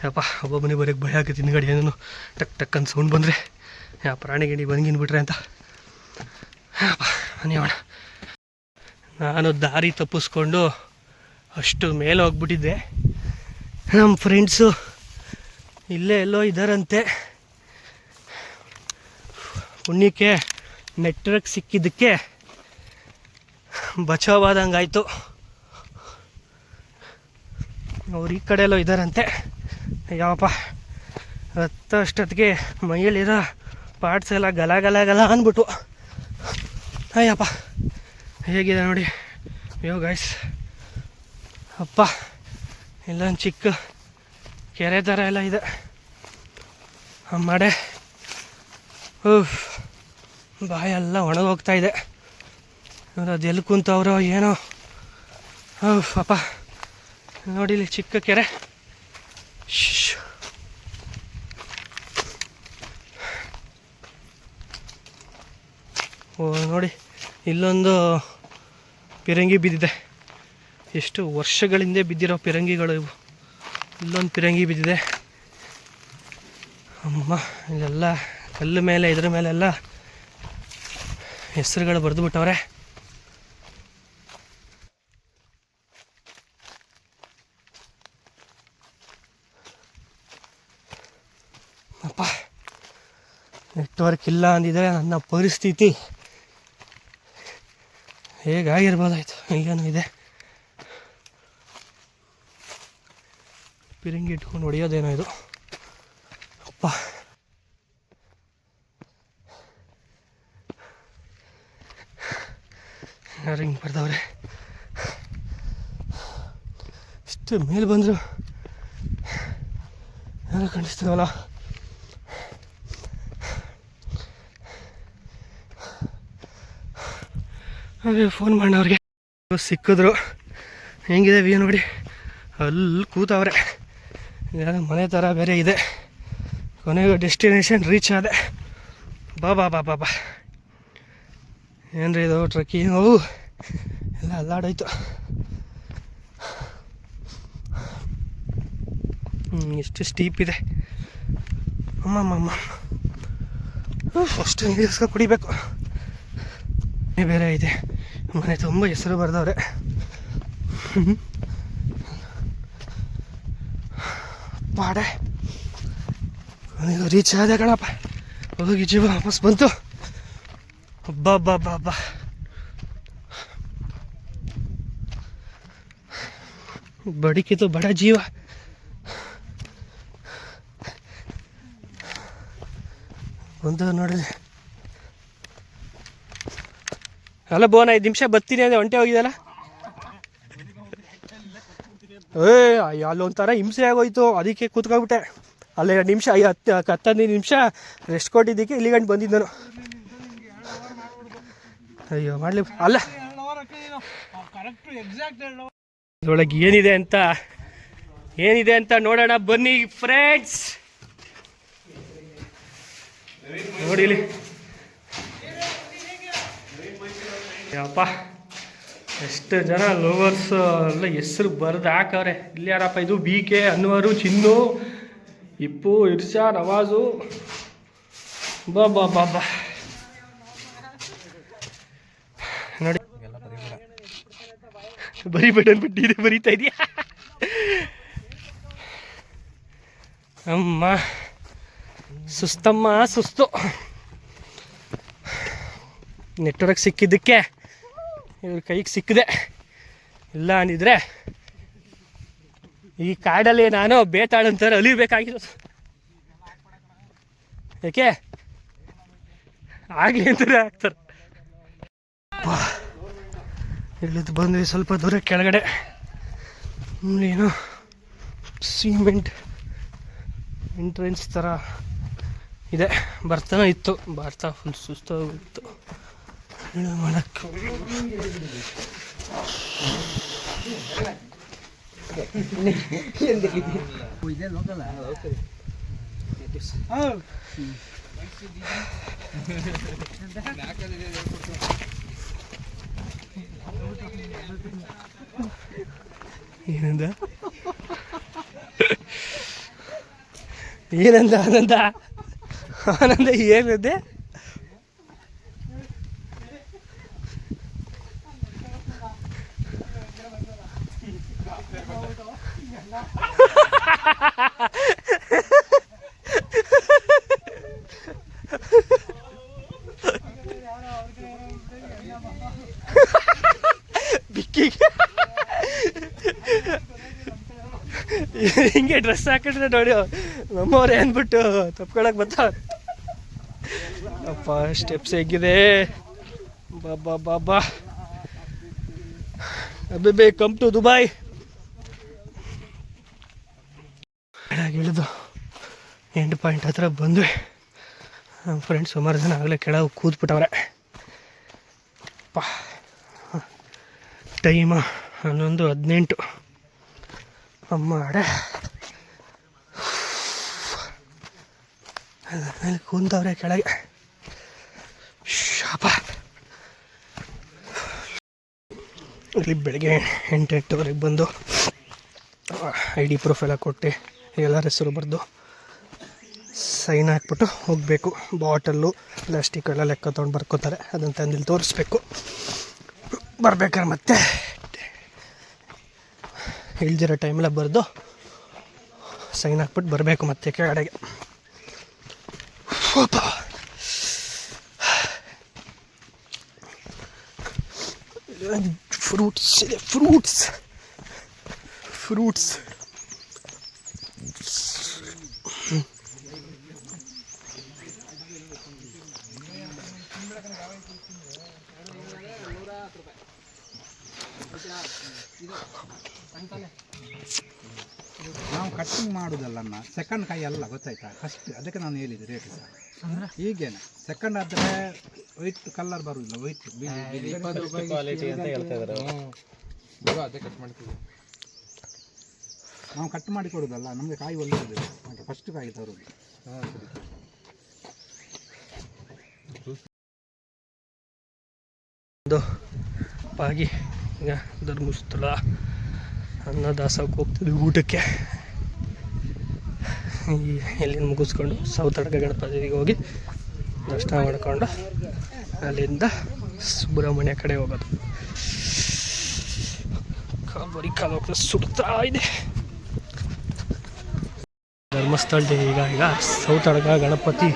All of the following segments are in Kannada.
ಯಪ್ಪ ಒಬ್ಬೊಬ್ಬನೇ ಬರೋಕ್ಕೆ ಭಯ ಆಗುತ್ತೆ ಹಿಂದ್ಗಡೆ ಏನೇನು ಟಕ್ ಟಕ್ ಅಂತ ಸೌಂಡ್ ಬಂದರೆ ಯಾ ಪ್ರಾಣಿ ಗಿಣಿ ಬಂದ್ಗಿನ್ಬಿಟ್ರೆ ಅಂತ. ಯಪ್ಪ ಮನೆಯೋಣ. ನಾನು ದಾರಿ ತಪ್ಪಿಸ್ಕೊಂಡು ಅಷ್ಟು ಮೇಲೆ ಹೋಗ್ಬಿಟ್ಟಿದ್ದೆ. ನಮ್ಮ ಫ್ರೆಂಡ್ಸು ಇಲ್ಲೇ ಎಲ್ಲೋ ಇದ್ದಾರಂತೆ. ಪುಣ್ಯಕ್ಕೆ ನೆಟ್ವರ್ಕ್ ಸಿಕ್ಕಿದ್ದಕ್ಕೆ ಬಚಾವಾದಂಗಾಯಿತು. ಅವ್ರು ಈ ಕಡೆ ಎಲ್ಲೋ ಇದ್ದಾರಂತೆ. ಯಾವಪ್ಪ ಹತ್ತಷ್ಟೊತ್ತಿಗೆ ಮೈಯಲ್ಲಿರೋ ಪಾರ್ಟ್ಸ್ ಎಲ್ಲ ಗಲ ಗಲ ಗಲ ಅಂದ್ಬಿಟ್ಟು. ಅಯ್ಯಪ್ಪ ಹೇಗಿದೆ ನೋಡಿ ಅಯ್ಯೋ ಗಾಯ್ಸ್. ಅಪ್ಪ ಇಲ್ಲೊಂದು ಚಿಕ್ಕ ಕೆರೆ ಥರ ಎಲ್ಲ ಇದೆ ಅಮ್ಮಡೆ. ಬಾಯೆಲ್ಲ ಒಣಗೋಗ್ತಾ ಇದೆ. ಅದು ಎಲ್ಲಿ ಕುಂತವ್ರೋ ಏನೋ. ಅಪ್ಪ ನೋಡಿಲಿ ಚಿಕ್ಕ ಕೆರೆ. ಓ ನೋಡಿ ಇಲ್ಲೊಂದು ಪಿರಂಗಿ ಬಿದ್ದಿದೆ. ಎಷ್ಟು ವರ್ಷಗಳಿಂದ ಬಿದ್ದಿರೋ ಪಿರಂಗಿಗಳು ಇವು. ಇಲ್ಲೊಂದು ಪಿರಂಗಿ ಬಿದ್ದಿದೆ. ಅಮ್ಮ ಇಲ್ಲೆಲ್ಲ ಕಲ್ಲು ಮೇಲೆ ಇದ್ರ ಮೇಲೆಲ್ಲ ಹೆಸರುಗಳು ಬರೆದು ಬಿಟ್ಟವ್ರೆ. ಅಪ್ಪ ನೆಟ್ವರ್ಕ್ ಇಲ್ಲ ಅಂದಿದ್ರೆ ನನ್ನ ಪರಿಸ್ಥಿತಿ ಹೇಗಾಗಿರ್ಬೋದಾಯ್ತು. ಈಗೇನು ಇದೆ ಪಿರಂಗಿ ಇಟ್ಕೊಂಡು ಹೊಡೆಯೋದೇನೋ ಇದು. ಅಪ್ಪ ಯಾರು ಹಿಂಗೆ ಬರ್ದವ್ರೆ. ಇಷ್ಟು ಮೇಲೆ ಬಂದರು ಯಾರು ಕಾಣಿಸ್ತೀವಲ್ಲ. ಹಾಗೆ ಫೋನ್ ಮಾಡೋರಿಗೆ ಸಿಕ್ಕಿದ್ರು. ಹೆಂಗಿದೆ ವ್ಯೂ ನೋಡಿ. ಅಲ್ಲಿ ಕೂತವ್ರೆ. ಯಾರು ಮನೆ ಥರ ಬೇರೆ ಇದೆ. ಕೊನೆಗೂ ಡೆಸ್ಟಿನೇಷನ್ ರೀಚ್ ಆದೆ. ಬಾ ಏನ್ರಿ ಇದು ಟ್ರಕ್ಕಿಂಗ್. ಅವು ಎಲ್ಲ ಅಲ್ಲಾಡೋಯ್ತು. ಎಷ್ಟು ಸ್ಟೀಪ್ ಇದೆ. ಅಮ್ಮಮ್ಮ ಅಷ್ಟು ನೀರು ಕುಡಿಬೇಕು. ಬೇರೆ ಇದೆ ಮನೆ ತುಂಬ ಹೆಸರು ಬರ್ದವ್ರೆ. ಪಾಡೆ ಕೊನೆಗೂ ರೀಚ್ ಆದೆ ಕಣಪ್ಪ. ಹೋಗಿ ಜೀವ ವಾಪಸ್ ಬಂತು. ಹಬ್ಬ ಬಡಿಕಿತು ಬಡ ಜೀವ. ಬಂದು ನೋಡಿದೆ. ಅಲ್ಲ ಬೋನ 5 ನಿಮಿಷ ಬರ್ತೀನಿ ಅಂದರೆ ಒಂಟೆ ಹೋಗಿದಲ್ಲ. ಅಲ್ಲೊಂಥರ ಹಿಂಸೆ ಆಗೋಯ್ತು. ಅದಕ್ಕೆ ಕೂತ್ಕೊಂಡ್ಬಿಟ್ಟೆ. ಅಲ್ಲಿ 2 ನಿಮಿಷ 10-15 ನಿಮಿಷ ರೆಸ್ಟ್ ಕೊಟ್ಟಿದ್ದಕ್ಕೆ ಇಲ್ಲಿ ಗಂಟು ಬಂದಿದ್ದು ನಾನು. ಅಯ್ಯೋ ಮಾಡಲಿ ಅಲ್ಲ. ಇದ್ರೊಳಗೆ ಏನಿದೆ ಅಂತ ನೋಡೋಣ ಬನ್ನಿ ಫ್ರೆಂಡ್ಸ್. ನೋಡಿಲಿ ಯಪ್ಪ ಎಷ್ಟು ಜನ ಲೋವರ್ಸ್ ಎಲ್ಲ ಹೆಸರು ಬರೆದು ಹಾಕವ್ರೆ. ಇಲ್ಲಿ ಯಾರಪ್ಪ ಇದು BK, ಅನ್ವರು, ಚಿನ್ನು, ಇಪ್ಪು, ಇರ್ಷಾ, ನವಾಜು. ಬಾ ನೋಡಿ ಬರಿಬೇಡ ಅಂದ್ಬಿಟ್ಟಿದೆ. ಬರೀತಾ ಇದೆಯಾ ಅಮ್ಮ. ಸುಸ್ತು. ನೆಟ್ವರ್ಕ್ ಸಿಕ್ಕಿದ್ದಕ್ಕೆ ಇವ್ರ ಕೈಗೆ ಸಿಕ್ಕಿದೆ. ಇಲ್ಲ ಅಂದಿದ್ರೆ ಈ ಕಾಡಲ್ಲಿ ನಾನು ಬೇತಾಳಂತಾರೆ ಅಲಿಬೇಕಾಗಿರೋದು. ಯಾಕೆ ಆಗಲಿ ಅಂತಾರೆ ಆಗ್ತಾರೆ. ಇಳಿದು ಬಂದ್ವಿ ಸ್ವಲ್ಪ ದೂರ ಕೆಳಗಡೆ. ಏನೋ ಸಿಮೆಂಟ್ ಎಂಟ್ರೆನ್ಸ್ ಥರ ಇದೆ. ಬರ್ತಾನೆ ಇತ್ತು. ಬರ್ತಾ ಫುಲ್ ಸುಸ್ತಾಗಿತ್ತು. ಮಾಡಕ್ಕೆ ಏನಂದ ಏನಂದ ಆನಂದ ಆನಂದ ಏನಂದೆ? ಬಿಕ್ಕಿಗೆ ಹಿಂಗೆ ಡ್ರೆಸ್ ಹಾಕಿದ್ರೆ ನೋಡಿ ನಮ್ಮವ್ರೆ ಅಂದ್ಬಿಟ್ಟು ತಪ್ಕೊಳಕ್ ಬರ್ತಾವ. ಅಪ್ಪ ಸ್ಟೆಪ್ಸ್ ಹೇಗಿದೆ ಬಾಬಾ ಬಾಬಾ. ಅಬ್ಬೆ ಕಮ್ ಟು ದುಬೈ. ಇಳಿದು ಎಂಡ್ ಪಾಯಿಂಟ್ ಹತ್ರ ಬಂದ್ವಿ. ನಮ್ಮ ಫ್ರೆಂಡ್ಸ್ ಸುಮಾರು ಜನ ಆಗಲೇ ಕೆಳಗೆ ಕೂತ್ಬಿಟ್ಟವ್ರೆ. ಅಪ್ಪ ಟೈಮ 11:18. ಅಮ್ಮ ಅಡೆ ಮೇಲೆ ಕೂತವ್ರೆ ಕೆಳಗೆ. ಶಾಪ ಇಲ್ಲಿ ಬೆಳಗ್ಗೆ 8-8ವರೆಗೆ ಬಂದು ID ಪ್ರೂಫ್ ಎಲ್ಲ ಕೊಟ್ಟು ಎಲ್ಲರ ಹೆಸರು ಬರೆದು ಸೈನ್ ಹಾಕ್ಬಿಟ್ಟು ಹೋಗಬೇಕು. ಬಾಟಲ್ಲು ಪ್ಲಾಸ್ಟಿಕ್ ಎಲ್ಲ ಲೆಕ್ಕ ತೊಗೊಂಡು ಬರ್ಕೋತಾರೆ, ಅದನ್ನು ತಂದಿಲ್ಲಿ ತೋರಿಸ್ಬೇಕು. ಬರ್ಬೇಕಾದ್ರೆ ಮತ್ತೆ ಇಳ್ದಿರೋ ಟೈಮೆಲ್ಲ ಬರೆದು ಸೈನ್ ಹಾಕ್ಬಿಟ್ಟು ಬರಬೇಕು ಮತ್ತೆ ಕೆಳಗಡೆಗೆ. ಫ್ರೂಟ್ಸ್ ಇದೆ, ಫ್ರೂಟ್ಸ್ ನಾವು ಕಟ್ಟಿಂಗ್ ಮಾಡೋದಲ್ಲ ಸೆಕೆಂಡ್ ಕಾಯಿ ಅಲ್ಲ, ಗೊತ್ತಾಯ್ತಾ? ಫಸ್ಟ್ ಅದಕ್ಕೆ ನಾನು ಹೇಳಿದೆ ರೇಟ್ ಸಹ ಹೀಗೇನೆ. ಸೆಕೆಂಡ್ ಆದರೆ ವೈಟ್ ಕಲರ್ ಬರುವುದಿಲ್ಲ, ವೈಟ್ ಕ್ವಾಲಿಟಿ ಅಂತ ಹೇಳ್ತಾ ಇದ್ದಾರೆ. ಅದೇ ಕಟ್ ಮಾಡ್ತೀವಿ ನಾವು, ಕಟ್ ಮಾಡಿ ಕೊಡೋದಲ್ಲ, ನಮಗೆ ಕಾಯಿ ಒಳ್ಳೆಯದು ಹಾಗೆ ಫಸ್ಟ್ ಕಾಯಿ ತರೋದು. ಒಂದು ಪಾಗಿ ಈಗ ಧರ್ಮಸ್ಥಳ ಅನ್ನದಾಸಕ್ಕೆ ಹೋಗ್ತಿದ್ವಿ ಊಟಕ್ಕೆ. ಎಲ್ಲಿಂದ ಮುಗಿಸ್ಕೊಂಡು ಸೌತಡ್ಕ ಗಣಪತಿಗೆ ಹೋಗಿ ದರ್ಶನ ಮಾಡಿಕೊಂಡು ಅಲ್ಲಿಂದ ಸುಬ್ರಹ್ಮಣ್ಯ ಕಡೆ ಹೋಗೋದು. ಬರೀ ಕಾಲು ಸುಡ್ತಾ ಇದೆ. ಧರ್ಮಸ್ಥಳ ಈಗ ಸೌತಡ್ಕ ಗಣಪತಿ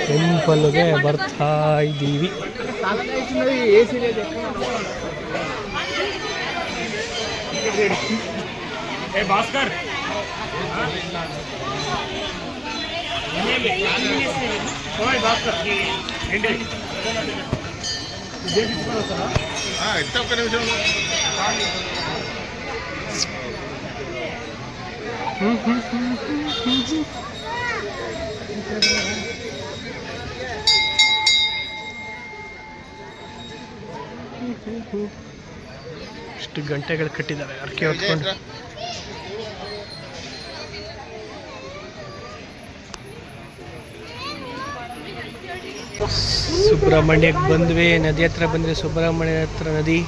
ಟೆಂಪಲ್ಗೆ ಬರ್ತಾ ಇದ್ದೀವಿ. ಭಾಸ್ಕರ್ ಇಷ್ಟು ಗಂಟೆಗಳು ಕಟ್ಟಿದ್ದಾರೆ ಅರ್ಕೆ ಹೊತ್ಕೊಂಡು. ಸುಬ್ರಹ್ಮಣ್ಯಕ್ಕೆ ಬಂದ್ವಿ, ನದಿ ಹತ್ರ ಬಂದ್ವಿ. ಸುಬ್ರಹ್ಮಣ್ಯ ಹತ್ರ ನದಿ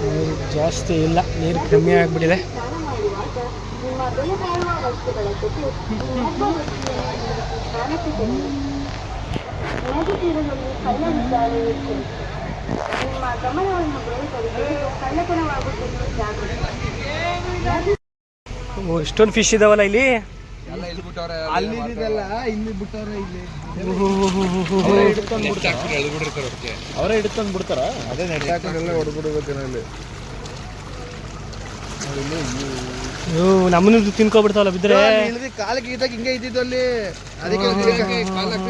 ನೀರು ಜಾಸ್ತಿ ಇಲ್ಲ, ನೀರು ಕಮ್ಮಿ ಆಗಿಬಿಟ್ಟಿದೆ. ಇಷ್ಟೊಂದು ಫಿಶ್ ಇದಾವಲ್ಲ ಇಲ್ಲಿ. ಅವರೇ ಹಿಡ್ಕೊಂಡು ಬಿಡ್ತಾರ. ಅದೇ ನೆಟ್ ಹಾಕೊಂಡೆಲ್ಲ ಹೊಡ್ಬಿಡ್ಬೇಕೇನಲ್ಲಿ. ನಮ್ಮನ್ನು ತಿನ್ಕೊಬಿಡ್ತಾವಲ್ಲ ಬಿದ್ರೆ. ಕಾಲಕ್ಕೆ ಇದ್ದಾಗ ಹಿಂಗೆ ಇದ್ದಿದ್ದು ಅಲ್ಲಿ, ಅದಕ್ಕೆ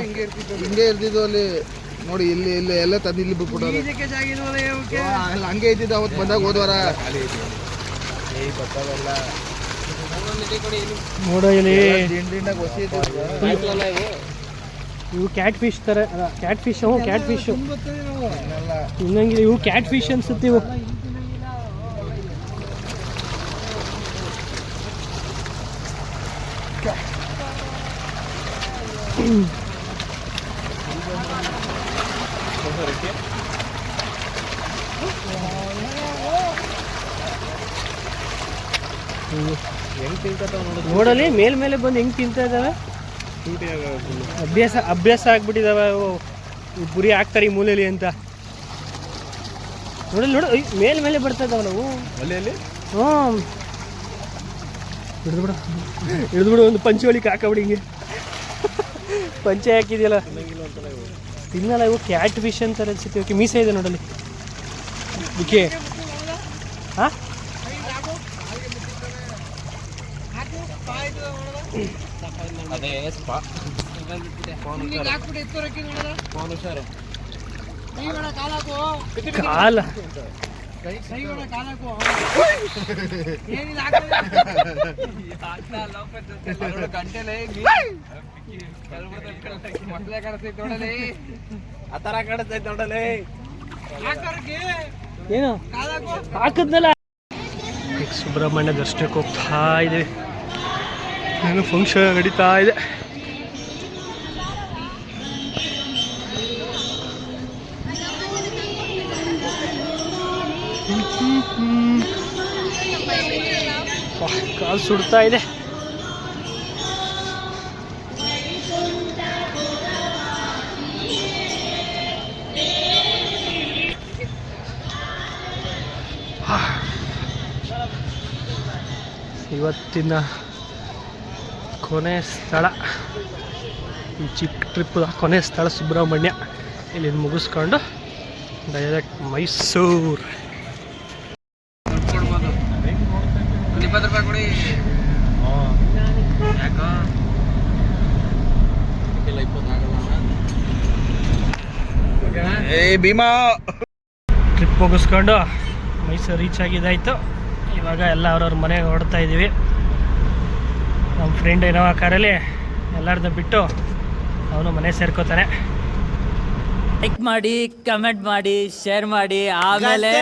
ಹಿಂಗೆ ಇರ್ತಿದ್ದು ಅಲ್ಲಿ ನೋಡಿ. ಇಲ್ಲಿ ಇಲ್ಲಿ ಎಲ್ಲ ತಂದು ಇಲ್ಲಿ ಬಿಟ್ಬಿಟ್ಟವ್ರೆ. ಹಂಗೆ ಇದ್ದಿದ್ದು ಅವತ್ತು ಬಂದಾಗ ಹೋದ್ವಾರ. ನೋಡೋ ಇಲ್ಲಿ ಇವು ಕ್ಯಾಟ್ ಫಿಶ್ ತರ. ಕ್ಯಾಟ್ ಫಿಶ್ ಕ್ಯಾಟ್ ಫಿಶ್ ಇನ್ನಂಗೆ ಇವು ಕ್ಯಾಟ್ ಫಿಶ್ ಅನ್ಸುತ್ತೆ ಇವು. ಹೆಂಗ್ ತಿಂತಾವ ನೋಡಲಿ ಮೇಲೆ ಬಂದು ಹೆಂಗೆ ತಿಂತಾ ಇದ್ದಾವೆ. ಅಭ್ಯಾಸ ಆಗ್ಬಿಟ್ಟಿದಾವೆ ಅವು. ಗುರಿ ಹಾಕ್ತಾರೆ ಈ ಮೂಲೆಯಲ್ಲಿ ಅಂತ. ನೋಡು ಮೇಲೆ ಬರ್ತಾ ಇದ್ದಾವೆ ನಾವು ಒಲೆಯಲ್ಲಿ. ಹ್ಞೂ ಹಿಡಿದ್ಬಿಡು ಒಂದು ಪಂಚೆ ಹೊಲಿಕ್ಕೆ ಹಾಕಬಿಡಿ ಹಿಂಗೆ. ಪಂಚೆ ಹಾಕಿದೆಯಲ್ಲ ತಿನ್ನಲ್ಲ ಇವು. ಕ್ಯಾಟ್ ಫಿಶ್ ಅಂತ ಅನ್ಸುತ್ತೆ. ಓಕೆ ಮೀಸೆ ಇದೆ ನೋಡಲಿ. ಓಕೆ ಹಾಂ ಅದೇ ಕಾಲ ಆ ಥರ ಕಾಣಿಸ್ತೈತೆ ನೋಡಲೇ. ಏನು ಹಾಕಿದ್ನಲ್ಲ. ಈಗ ಸುಬ್ರಹ್ಮಣ್ಯ ದರ್ಶನಕ್ಕೆ ಹೋಗ್ತಾ ಇದ್ದೀವಿ. ಏನೋ ಫಂಕ್ಷನ್ ನಡೀತಾ ಇದೆ. ಕಾಲು ಸುಡ್ತಾ ಇದೆ. ಇವತ್ತಿನ ಕೊನೆ ಸ್ಥಳ, ಈ ಚಿಕ್ಕ ಟ್ರಿಪ್ ಕೊನೆ ಸ್ಥಳ ಸುಬ್ರಹ್ಮಣ್ಯ. ಇಲ್ಲಿ ಮುಗಿಸ್ಕೊಂಡು ಡೈರೆಕ್ಟ್ ಮೈಸೂರು. 20 ರೂಪಾಯಿ ಕೊಡಿ. ಭೀಮಾ ಟ್ರಿಪ್ ಮುಗಿಸ್ಕೊಂಡು ಮೈಸೂರು ರೀಚ್ ಆಗಿದ್ದಾಯಿತು. ಇವಾಗ ಎಲ್ಲ ಅವ್ರವ್ರ ಮನೆಗೆ ಹೊರಡ್ತಾ ಇದ್ದೀವಿ. ನಮ್ಮ ಫ್ರೆಂಡ್ ಇನೋವಾ ಕಾರಲ್ಲಿ ಎಲ್ಲರದ್ದು ಬಿಟ್ಟು ಅವನು ಮನೆ ಸೇರ್ಕೋತಾನೆ. ಲೈಕ್ ಮಾಡಿ, ಕಮೆಂಟ್ ಮಾಡಿ, ಶೇರ್ ಮಾಡಿ, ಆಮೇಲೆ